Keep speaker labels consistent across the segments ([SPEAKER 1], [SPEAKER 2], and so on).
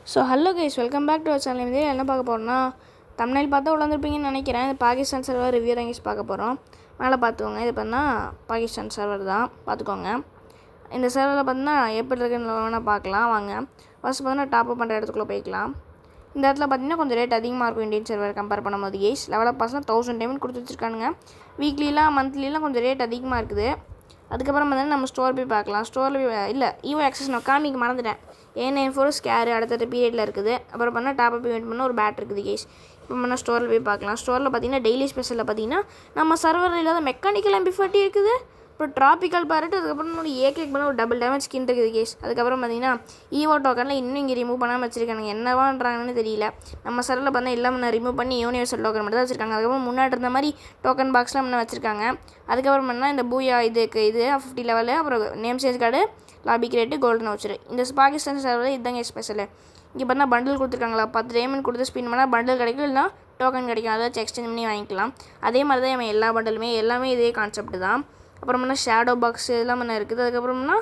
[SPEAKER 1] So hello guys, welcome back to our channel. இந்த என்ன பார்க்க போகிறோம்னா, தமிழில் பார்த்தா உட்காந்துருப்பீங்கன்னு நினைக்கிறேன். இது பாகிஸ்தான் சர்வர் ரிவ்யூ தான் கைஸ் பார்க்க போகிறோம். மேலே பார்த்துக்கோங்க, இது பார்த்தா பாகிஸ்தான் சர்வர் தான், பார்த்துக்கோங்க. இந்த சர்வரில் பார்த்தீங்கன்னா எப்படி இருக்குன்னு வேணால் பார்க்கலாம் வாங்க. ஃபஸ்ட்டு பார்த்தீங்கன்னா டாப் அப் பண்ணுற இடத்துக்குள்ளே போய்க்கலாம். இந்த இடத்துல பார்த்தீங்கன்னா கொஞ்சம் ரேட் அதிகமாக இருக்கும் இந்தியன் சர்வர் கம்பேர் பண்ணும்போது கைஸ். லெவல் ஆஃப் பாஸ்னால் 1000 டைமண்ட் கொடுத்து வச்சுருக்கானுங்க. வீக்லிலாம் மந்த்லிலாம் கொஞ்சம் ரேட் அதிகமாக இருக்குது. அதுக்கப்புறம் பார்த்தீங்கன்னா நம்ம ஸ்டோர் போய் பார்க்கலாம். ஸ்டோரில் இல்லை ஈவோ ஆக்சஸ் நான் காமிக்க மறந்துட்டேன். A94 ஸ்கேரு அடுத்த பீரியடில் இருக்குது. அப்புறம் பண்ணால் டாப் அப் இவெண்ட் பண்ண ஒரு பேட் இருக்குது கேஸ். இப்போ பண்ணால் ஸ்டோரில் போய் பார்க்கலாம். ஸ்டோரில் பார்த்தீங்கன்னா டெய்லி ஸ்பெஷலில் பார்த்தீங்கன்னா நம்ம சர்வரில் இல்லாத மெக்கானிக்கல் MP40 இருக்குது. அப்புறம் ட்ராபிக்கல் பேரட், அதுக்கப்புறம் ஒரு ஏகேக் பண்ண ஒரு டபுள் டேமேஜ் ஸ்கின் இருக்குது கேஸ். அதுக்கப்புறம் பார்த்தீங்கன்னா ஈவோ டோக்கனில் இன்னும் இங்கே ரிமூவ் பண்ணாமல் வச்சிருக்காங்க. என்னவான்றாங்கன்னு தெரியல. நம்ம சர்வரில் பார்த்தா இல்லாமல் ரிமூவ் பண்ணி யூனிவர்சல் டோக்கன் மட்டும் தான் வச்சிருக்காங்க. அதுக்கப்புறம் முன்னாடி இருந்த மாதிரி டோக்கன் பாக்ஸ்லாம் முன்னே வச்சிருக்காங்க. அதுக்கப்புறம் பண்ணால் இந்த பூயா இது 50 லெவலு, அப்புறம் name change card, lobby crate, golden வச்சுரு. இந்த பாகிஸ்தான் சர்வரில் இதுதாங்க ஸ்பெஷலு. இங்கே பார்த்தா பண்டில் கொடுத்துருக்காங்களா, 10 டைமண்ட் கொடுத்து ஸ்பின் பண்ணால் பண்டில் கிடைக்கும், இல்லைனா டோக்கன் கிடைக்கும். அதாச்சும் எக்ஸ்சேஞ்ச் பண்ணி வாங்கிக்கலாம். அதே மாதிரி தான் நம்ம எல்லா பண்டலுமே எல்லாமே இதே கான்செப்ட் தான். அப்புறம்னா ஷேடோ பாக்ஸ் இதெல்லாம் என்ன இருக்குது. அதுக்கப்புறம்னா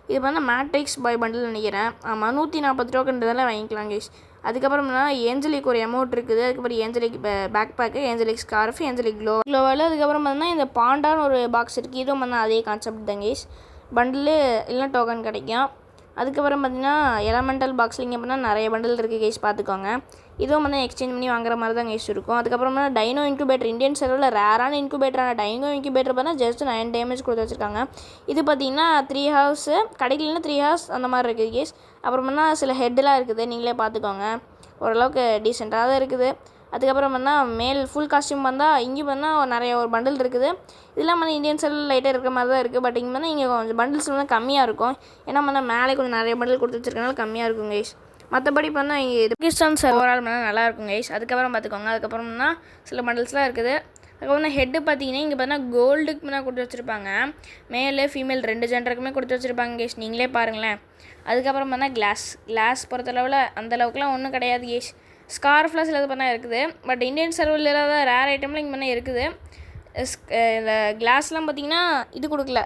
[SPEAKER 1] இது பார்த்தா மேட்ரிக்ஸ் பாய் பண்டில் நினைக்கிறேன். ஆமாம், 140 டோக்கன் இதெல்லாம் வாங்கிக்கலாம் கேஸ். அதுக்கப்புறம்னா ஏஞ்சலிக் ஒரு அமௌண்ட் இருக்குது. அதுக்கப்புறம் angelic back pack, angelic scarf, angelic க்ளோவால். அதுக்கப்புறம் பார்த்தீங்கன்னா இந்த பாண்டான்னு ஒரு பாக்ஸ் இருக்குது. இதுவும் பார்த்தா அதே கான்செப்ட் தான் கேஸ். பண்டில் இல்லைனா டோக்கன் கிடைக்கும். அதுக்கப்புறம் பார்த்தீங்கன்னா எலமெண்டல் பாக்ஸில் இங்கே பண்ணால் நிறைய பண்டில் இருக்குது கேஸ், பார்த்துக்கோங்க. இதுவும் வந்து எக்ஸ்சேஞ்ச் பண்ணி வாங்குற மாதிரி தான் கேஸ் இருக்கும். அதுக்கப்புறமா டைனோ இன்குபேட்டர், இந்தியன் சர்வரில் ரேரான இன்குபேட்டரான டைனோ இன்குபேட்டர் பார்த்தா ஜஸ்ட் 9 டேமேஜ் கொடுத்து வச்சுருக்காங்க. இது பார்த்தீங்கன்னா 3 ஹவர்ஸு கிடைக்கலன்னா 3 ஹவர்ஸ் அந்த மாதிரி இருக்குது கேஸ். அப்புறமா சில ஹெட்டெலாம் இருக்குது, நீங்களே பார்த்துக்கோங்க. ஓரளவுக்கு டீசெண்டாக தான் இருக்குது. அதுக்கப்புறம் வந்தால் மேல் ஃபுல் காஸ்டியூம் வந்தால் இங்கே வந்தால் நிறைய ஒரு பண்டில் இருக்குது. இதெல்லாம் வந்து இந்தியன் சைடில் லைட்டாக இருக்கிற மாதிரி தான் இருக்குது. பட் இங்கே வந்து இங்கே கொஞ்சம் பண்டில்ஸ் வந்து கம்மியாக இருக்கும். ஏன்னா வந்து மேலே கொஞ்சம் நிறைய பண்டில் கொடுத்து வச்சிருக்கனால கம்மியாக இருக்கும் கைஸ். மற்றபடி பார்த்தா இங்கே இது பாகிஸ்தான் சார் ஓவரால் பண்ணால் நல்லாயிருக்கும் கைஸ். அதுக்கப்புறம் பார்த்துக்கோங்க. அதுக்கப்புறம்னா சில பண்டில்ஸ்லாம் இருக்குது. அதுக்கப்புறம் ஹெட்டு பார்த்தீங்கன்னா இங்கே பார்த்தீங்கன்னா கோல்டுக்கு முன்னாடி கொடுத்து வச்சுருப்பாங்க. மேலே ஃபீமேல் 2 ஜெண்டருக்குமே கொடுத்து வச்சுருப்பாங்க கேஸ், நீங்களே பாருங்களேன். அதுக்கப்புறம் பார்த்தா கிளாஸ் பொறுத்தளவில் அந்தளவுக்குலாம் ஒன்றும் கிடையாது கேஸ். ஸ்கார்ஃப்லாம் சிலது பண்ணால் இருக்குது. பட் இந்தியன் சர்வரில் இல்லாத ரேர் ஐட்டம்லாம் இங்கே பண்ணால் இருக்குது. இந்த கிளாஸ்லாம் பார்த்தீங்கன்னா இது கொடுக்கல,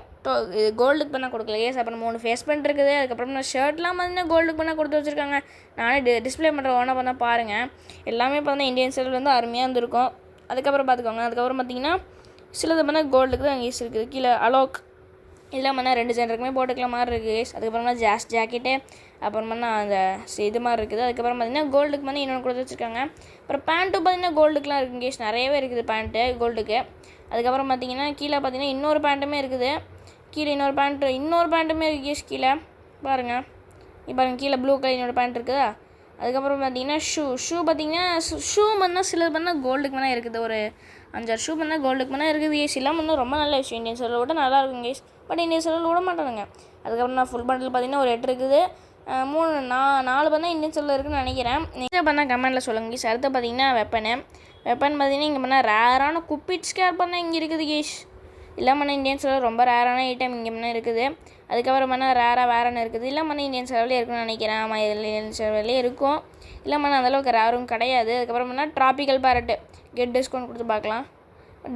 [SPEAKER 1] கோல்டுக்கு பண்ணால் கொடுக்கல கேஸ். அப்புறம் 3 ஃபேஸ் பெயிண்ட் இருக்குது. அதுக்கப்புறம் ஷர்ட்லாம் பார்த்தீங்கன்னா கோல்டுக்கு பண்ணால் கொடுத்து வச்சுருக்காங்க. நானே டிஸ்பிளே பண்ணுற ஒன்றா பண்ணால் பாருங்கள். எல்லாமே பார்த்தீங்கன்னா இந்தியன் சர்வரில் வந்து அருமையாக இருந்திருக்கும். அதுக்கப்புறம் பார்த்துக்கோங்க. அதுக்கப்புறம் பார்த்தீங்கன்னா சிலது பண்ணால் கோல்டுக்கு தான் கேஸ் இருக்குது. கீழே அலோக் இதெல்லாம் பண்ணால் 2 ஜெண்டருக்குமே போட்டுக்கலாம் மாதிரி இருக்குது கேஸ். அதுக்கப்புறமா ஜாக்கெட்டு, அப்புறமா அந்த இது மாதிரி இருக்குது. அதுக்கப்புறம் பார்த்தீங்கன்னா கோல்டுக்கு வந்து இன்னொன்று கொடுத்து வச்சுருக்காங்க. அப்புறம் பேண்ட்டும் பார்த்தீங்கன்னா கோல்டுக்குலாம் இருக்குது கேஸ், நிறையவே இருக்குது பேண்ட்டு கோல்டுக்கு. அதுக்கப்புறம் பார்த்தீங்கன்னா கீழே பார்த்தீங்கன்னா இன்னொரு பேண்ட்டுமே இருக்குது. கீழே இன்னொரு பேண்ட்டுமே இருக்குது கேஸ். கீழே பாருங்கள், பாருங்கள் கீழே ப்ளூ கலர் இன்னொரு பேண்ட் இருக்குதா. அதுக்கப்புறம் பார்த்தீங்கன்னா ஷூ பார்த்தீங்கன்னா ஷூ பண்ணால் சிலது பண்ணால் கோல்டுக்கு வேணால் இருக்குது. ஒரு 5-6 ஷூ பண்ணால் கோல்டுக்கு வேணால் இருக்குது கேஸ். எல்லாம் பண்ணால் ரொம்ப நல்ல விஷயம். இந்தியன் சர்வரில் விட நல்லா இருக்கும் கேஸ். பட் இந்தியன் சர்வரில் விட மாட்டானுங்க. அதுக்கப்புறம் நான் ஃபுல் பண்டில் பார்த்தீங்கன்னா ஒரு 8 இருக்குது. 4 பண்ணால் இந்தியன் சர்வரில் இருக்குதுன்னு நினைக்கிறேன். நெக்ஸ்ட் பண்ணால் கமெண்ட்டில் சொல்லுங்கள் கேஸ். அடுத்து பார்த்தீங்கன்னா வெப்பன் பார்த்தீங்கன்னா இங்கே பண்ணால் ரேரான குப்பிட் ஸ்கேர் பண்ணால் இங்கே இருக்குது கேஸ். இல்லாமல் இந்தியன் சர்வரில் ரொம்ப ரேரான ஐட்டம் இங்கே பண்ணால் இருக்குது. அதுக்கப்புறம் பண்ணால் வேறன்னு இருக்குது. இல்லாமல் இந்தியன் சர்வரில் இருக்குன்னு நினைக்கிறேன். ஆமாம், இந்தியன் சர்வரிலே இருக்கும். இல்லாமல் அந்தளவுக்கு ரேரும் கிடையாது. அதுக்கப்புறம் பண்ணால் ட்ராபிக்கல் பேரட்டு கெட் டிஸ்கவுண்ட் கொடுத்து பார்க்கலாம்.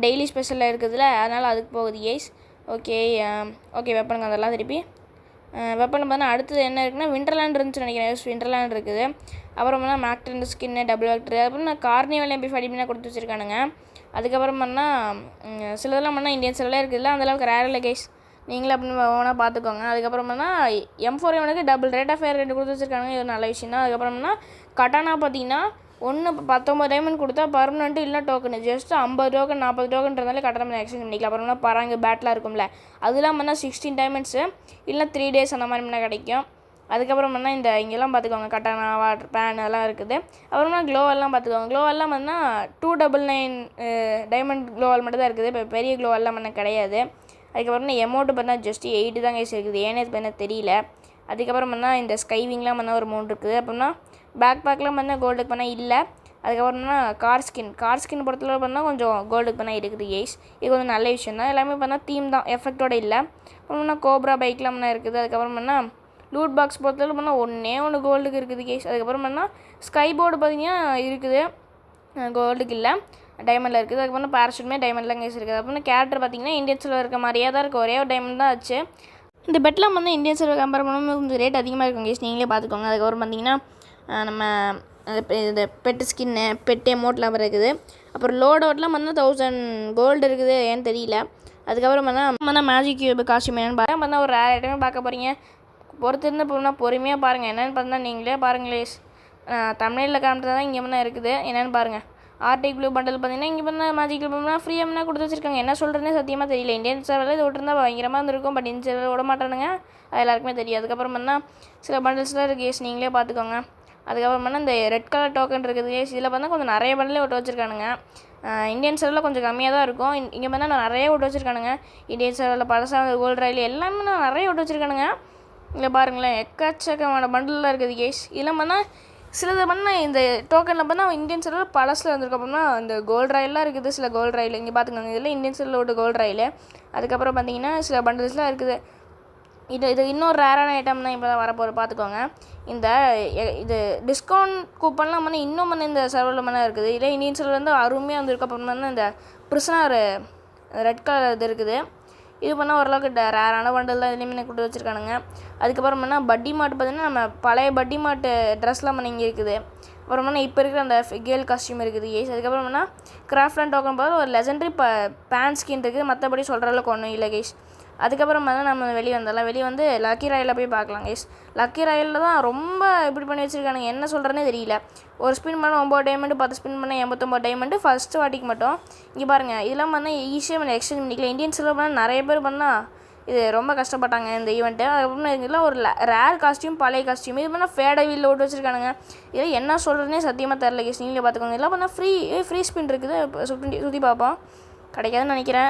[SPEAKER 1] டெய்லி ஸ்பெஷலில் இருக்குதுல்ல, அதனால் அதுக்கு போகுது கேஸ். ஓகே வெப்பனுங்க அதெல்லாம் திருப்பி வெப்பன் பார்த்தா அடுத்தது என்ன இருக்குன்னா விண்டர்லேண்ட் இருந்துச்சுன்னு நினைக்கிறேன். விண்டர்லேண்ட் இருக்குது. அப்புறமா மேக்டர் ஸ்கின்னு, டபுள் வேக்டர், அப்புறம் நான் கார்னிவல் MP40 கொடுத்து வச்சுருக்கானுங்க. அதுக்கப்புறம் பண்ணால் சிலதெல்லாம் பண்ணால் இந்தியன் சர்வரில் இருக்குதுல்ல, அந்தளவுக்கு ரேர் இல்லை கேஸ். நீங்களே அப்படின்னு ஒவ்வொன்றா பார்த்துக்கோங்க. அதுக்கப்புறமா M4 இவனுக்கு டபுள் ரேட் ஆஃப் ஃபயர் 2 கொடுத்து வச்சுருக்காங்க. இது நல்ல விஷயம் தான். அதுக்கப்புறமா கட்டானா பார்த்தீங்கன்னா 19 டைமண்ட் கொடுத்தா பர்மனெண்ட்டு இல்லைனா டோக்கனு ஜஸ்ட் 50 டோக்கன் 40 டோக்கன்றதாலே கட்டணம் எக்ஸ்சேஞ்ச் பண்ணிக்கலாம். அப்புறமா பராங்க பேட்டில் இருக்கும்ல, அதெல்லாம் பண்ணால் 16 டைமண்ட்ஸு இல்லைனா 3 டேஸ் அந்த மாதிரி பண்ணால் கிடைக்கும். அதுக்கப்புறம் பண்ணால் இந்த இங்கெல்லாம் பார்த்துக்கோங்க, கட்டானா வாட்டர் பேன் அதெல்லாம் இருக்குது. அப்புறமா க்ளோவெல்லாம் பார்த்துக்கோங்க. க்ளோவெல்லாம் பண்ணால் 299 டைமண்ட் க்ளோவல் மட்டும் தான் இருக்குது. இப்போ பெரிய க்ளோவெல்லாம் பண்ண கிடையாது. அதுக்கப்புறம் எமௌண்ட்டு பண்ணால் ஜஸ்ட் 8 தான் கைஸ் இருக்குது. ஏன்னே பண்ண தெரியல. அதுக்கப்புறம் பண்ணால் இந்த ஸ்கைவிங்லாம் பண்ணால் ஒரு 3 இருக்குது. அப்புறம்னா பேக் பேக்லாம் பண்ணால் கோல்டுக்கு பண்ணால் இல்லை. அதுக்கப்புறம்னா கார் ஸ்கின் பொறுத்தளவு பண்ணால் கொஞ்சம் கோல்டுக்கு பண்ணால் இருக்குது கேஸ். இது கொஞ்சம் நல்ல விஷயம் தான். எல்லாமே பண்ணால் தீம் தான், எஃபெக்டோடு இல்லை. அப்புறம்னா கோப்ரா பைக்லாம் பண்ணால் இருக்குது. அதுக்கப்புறம் பண்ணால் லூட் பாக்ஸ் பொறுத்தளவு பண்ணால் ஒன்று கோல்டுக்கு இருக்குது கேஸ். அதுக்கப்புறம் பண்ணால் ஸ்கை போர்டு பார்த்தீங்கன்னா இருக்குது, கோல்டுக்கு இல்லை, டைமண்டில் இருக்குது. அதுக்கப்புறம் பேராஷூட்மே டைமண்ட்லாம் கேஸ் இருக்குது. அப்புறம் கேரக்டர் பார்த்தீங்கன்னா இந்தியன் சர்வர் இருக்க மாதிரியே தான் இருக்குது. ஒரே ஒரு டைமண்ட் தான் ஆச்சு. இந்த பெட்லாம் வந்து இந்தியன் சர்வர் கம்பேர் பண்ணும்போது கொஞ்சம் ரேட் அதிகமாக இருக்கும் கேஸ், நீங்களே பார்த்துக்கோங்க. அதுக்கப்புறம் பார்த்தீங்கன்னா நம்ம இந்த பெட்டு ஸ்கின்னு பெட்டு எமௌண்ட்லாம் இருக்குது. அப்புறம் லோட் அவுட்லாம் பார்த்தா 1000 கோல்டு இருக்குது, ஏன்னு தெரியல. அதுக்கப்புறம் பார்த்தா மேஜிக் கியூப் காஸ்டியூம் என்னென்னு பார்த்தா ஒரு ரேர் ஐட்டமே பார்க்க போகிறீங்க. பொறுத்திருந்து போனால் பொறுமையாக பாருங்கள். என்னென்னு பார்த்தா நீங்களே பாருங்களே. தமிழில் காமிட்டது தான் இங்கே இருக்குது, என்னென்னு பாருங்கள். ஆர்டிக் ப்ளூ பண்டல் பார்த்தீங்கன்னா இங்கே பார்த்தா மேஜிக் ப்ளூ ஃப்ரீயாக கொடுத்து வச்சிருக்காங்க. என்ன சொல்கிறேன்னே சத்தியமாக தெரியல. இந்தியன் சர்வரில் இது விட்டுருந்தா பயங்கரமாக இருந்திருக்கும், பட் இந்த சர்வரில் விட மாட்டானுங்க, அது எல்லாருக்குமே தெரியும். அதுக்கப்புறம் பார்த்தா சில பண்டல்ஸ்லாம் இருக்குது கேஸ், நீங்களே பார்த்துக்கோங்க. அதுக்கப்புறம் பார்த்தா இந்த ரெட் கலர் டோக்கன் இருக்குது கேஸ், இதில் பார்த்தா கொஞ்சம் நிறைய பண்டலே விட்டு வச்சுருக்கானுங்க. இந்தியன் சர்வரில் கொஞ்சம் கம்மியாக தான் இருக்கும், இங்கே பார்த்தா நிறைய விட்டு வச்சுருக்கானுங்க. இந்தியன் சர்வரில் பழசாக கோல்டு ரயில் எல்லாமே நிறைய விட்டு வச்சுருக்கானுங்க. இங்கே பாருங்களேன், எக்கச்சக்கமான பண்டல்லாம் இருக்குது கேஸ். இதெல்லாம் பார்த்தா சிலது பண்ணால் இந்த டோக்கனில் பார்த்தா இந்தியன் சர்வரில் பழசில் வந்திருக்கு. அப்படின்னா இந்த கோல்டு ரயிலெலாம் இருக்குது, சில கோல்டு ரயில் இங்கே பார்த்துக்கோங்க. இதில் இந்தியன் சர்வரில் விட்டு கோல்டு ரயில். அதுக்கப்புறம் பார்த்தீங்கன்னா சில பண்டல்ஸ்லாம் இருக்குது. இது இன்னொரு ரேரான ஐட்டம் தான் இப்போ தான் வரப்போகிற, பார்த்துக்கோங்க. இது டிஸ்கவுண்ட் கூப்பன்லாம் வந்து இன்னும் இந்த சர்வரில் இருக்குது. இல்லை இந்தியன் சர்வர் வந்து அருமையாக வந்துருக்கு. அப்புறம் இந்த பிரிசனர் ரெட் கலர் இது இருக்குது. இது பண்ணால் ஓரளவுக்கு ரேரான பண்டல் தான் இதுலேயுமே கொடுத்து வச்சுருக்கானுங்க. அதுக்கப்புறம் பட்டி மாட்டு பார்த்திங்கன்னா நம்ம பழைய பட்டி மாட்டு ட்ரெஸ்லாம் இங்கே இருக்குது. அப்புறம் இப்போ இருக்கிற அந்த கேர்ள் காஸ்டியூம் இருக்குது கேஸ். அதுக்கப்புறம் கிராஃப்ட் அண்ட் டோக்கன் பார்த்து ஒரு லெஜெண்டரி பேன் ஸ்கின் இருக்குது. மற்றபடி சொல்கிற அளவுக்கு ஒன்றும் இல்லை கேஸ். அதுக்கப்புறம் நம்ம வெளியே வந்து லக்கி ராயில் போய் பார்க்கலாம் கேஸ். லக்கி ராயில் தான் ரொம்ப இப்படி பண்ணி வச்சுருக்கானுங்க, என்ன சொல்கிறேன்னே தெரியல. ஒரு ஸ்பின் பண்ண 9 டைமண்டு, 10 ஸ்பின் பண்ண 89 டைமண்டு ஃபஸ்ட்டு வாட்டிக்கு மட்டும். இங்கே பாருங்கள், இதெல்லாம் ஈஸியாக எக்ஸ்சேஞ்ச் பண்ணிக்கலாம். இந்தியன் சில்வர் நிறைய பேர் இது ரொம்ப கஷ்டப்பட்டாங்க இந்த ஈவெண்ட்டு. அதுக்கப்புறம் இதெல்லாம் ஒரு ரேர் காஸ்டியூம், பழைய காஸ்டியூம். இது ஃபேடை வீலில் ஓட்டு வச்சுருக்கானுங்க. இதெல்லாம் என்ன சொல்கிறேன்னே சத்தியமாக தெரில கேஸ், நீங்களே பார்த்துக்கோங்க. இதெல்லாம் ஃப்ரீ ஸ்பின் இருக்குது, சுற்றி பார்ப்போம். கிடைக்காதுன்னு நினைக்கிறேன்.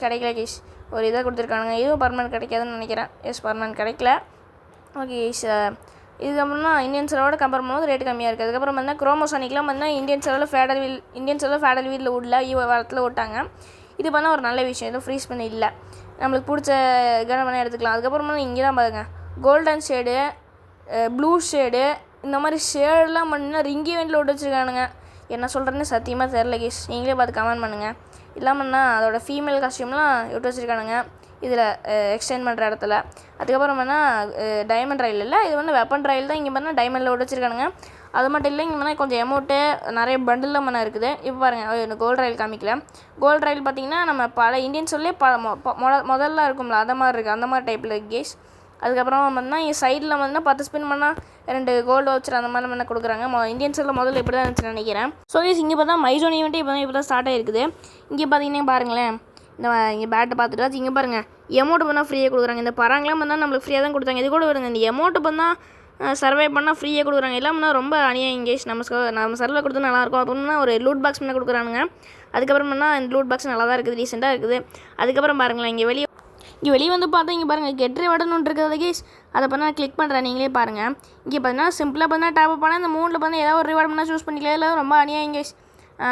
[SPEAKER 1] கிடைக்கல கேஸ், ஒரு இதாக கொடுத்துருக்கானுங்க. இதுவும் பர்மனெண்ட் கிடைக்காதுன்னு நினைக்கிறேன். பர்மனெண்ட் கிடைக்கல. ஓகே இதுக்கப்புறம்னா இந்தியன் சர்வரோட கம்பேர் பண்ணும்போது ரேட்டு கம்மியாக இருக்குது. அதுக்கப்புறம் குரோமோசானிக்லாம் இந்தியன் சர்வரில் ஃபேடல் வீலில் உள்ள வாரத்தில் விட்டாங்க. இது ஒரு நல்ல விஷயம். எதுவும் ஃப்ரீஸ் பண்ண இல்லை, நம்மளுக்கு பிடிச்ச கனமான எடுத்துக்கலாம். அதுக்கப்புறமா இங்கே தான் பாருங்கள், கோல்டன் ஷேடு, ப்ளூ ஷேடு, இந்த மாதிரி ஷேடெலாம் ரிங்கி வெண்டில் விட்டு வச்சுருக்கானுங்க. என்ன சொல்கிறேன்னு சத்தியமாக தெரில கேஸ், நீங்களே பார்த்து கமெண்ட் பண்ணுங்கள். இல்லாமல்னா அதோட ஃபீமேல் காஸ்டியூம்லாம் விட்டு வச்சுருக்கானுங்க இதில் எக்ஸ்டெண்ட் பண்ணுற இடத்துல. அதுக்கப்புறம் டைமண்ட் ரயில் இல்லை, இது வெப்பன் ரயில் தான். இங்கே டைமண்டில் விட்டு வச்சுருக்கானுங்க. அது மட்டும் இல்லை, இங்கே கொஞ்சம் எமௌண்ட்டு நிறைய பண்டில்லாம் இருக்குது. இப்போ பாருங்கள், கோல்டு ரயில் காமிக்கல. கோல்டு ரயில் பார்த்திங்கன்னா நம்ம பல இந்தியன் சொல்லி முதல்ல இருக்கும்ல, அந்த மாதிரி இருக்குது, அந்த மாதிரி டைப்பில் இருக்குது கேஸ். அதுக்கப்புறம் இங்கே சைடில் 10 ஸ்பின் பண்ணால் 2 கோல்டு வச்சுரு அந்த மாதிரி கொடுக்குறாங்க. இந்தியன் சைடில் முதல்ல இப்படி தான் இருந்துச்சுன்னு நினைக்கிறேன். ஸோ இங்கே பார்த்தா மைசோன் ஈவெண்ட்டு இப்போ தான் ஸ்டார்ட் ஆகிருக்குது. இங்கே பார்த்தீங்கன்னா பாருங்களேன், இங்கே பேட்டை பார்த்துட்டு இங்கே பாருங்கள், எமௌண்ட் பண்ணால் ஃப்ரீயாக கொடுக்குறாங்க. இந்த பராங்கெலாம் நம்மளுக்கு ஃப்ரீயாக தான் கொடுத்தாங்க. இது கூட வருங்க, இந்த எமௌண்ட்டு பண்ணால் சர்வை பண்ணால் ஃப்ரீயாக கொடுக்குறாங்க. எல்லாம்னா ரொம்ப அநியாயம் இங்கேஷ். நம்ம சர்வை கொடுத்து நல்லாயிருக்கும். அப்புறம்னா ஒரு லூட் பாக்ஸ் கொடுக்குறானுங்க. அதுக்கப்புறம் இந்த லூட் பாக்ஸ் நல்லா தான் இருக்குது, ரீசெண்டாக இருக்குது. அதுக்கப்புறம் பாருங்களேன், இங்கே வெளியே பார்த்தா இங்கே பாருங்கள், கெட் ரிவார்டுன்னு ஒன்று இருக்குது கேஸ். அதை நான் கிளிக் பண்ணுறேன், நீங்களே பாருங்கள். இங்கே பார்த்தீங்கன்னா சிம்பிளாக டேப் பண்ணால் இந்த 3 ஏதாவது ஒரு ரிவார்டு பண்ணால் சூஸ் பண்ணிக்கலாம். இல்லை ரொம்ப அநியாயம் கேஸ்.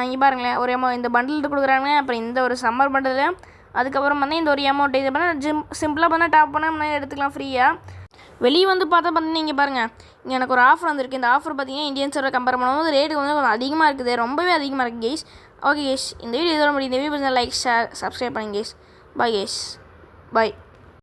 [SPEAKER 1] இங்கே பாருங்களேன், ஒரு இந்த பண்டில் கொடுக்குறாங்க. அப்புறம் இந்த ஒரு சம்மர் பண்டில். அதுக்கப்புறம் இந்த ஒரு அமௌண்ட் இது சிம்பிளாக டேப் பண்ணால் எடுத்துக்கலாம் ஃப்ரீயாக. வெளியே பார்த்தீங்கன்னா இங்கே பாருங்கள், இங்கே எனக்கு ஒரு ஆஃபர் வந்திருக்கு. இந்த ஆஃபர் பார்த்தீங்கன்னா இந்தியன் சர்வர் கம்பேர் பண்ணும்போது ரேட்டு கொஞ்சம் அதிகமாக இருக்குது, ரொம்பவே அதிகமாக இருக்குது கேஸ். ஓகே கேஸ், இந்த வீடியோ இதோட முடியும். இந்த வீடியோ லைக், ஷேர், சப்ஸ்கிரைப் பண்ணுங்க கேஸ். பாய் கேஸ், பாய்.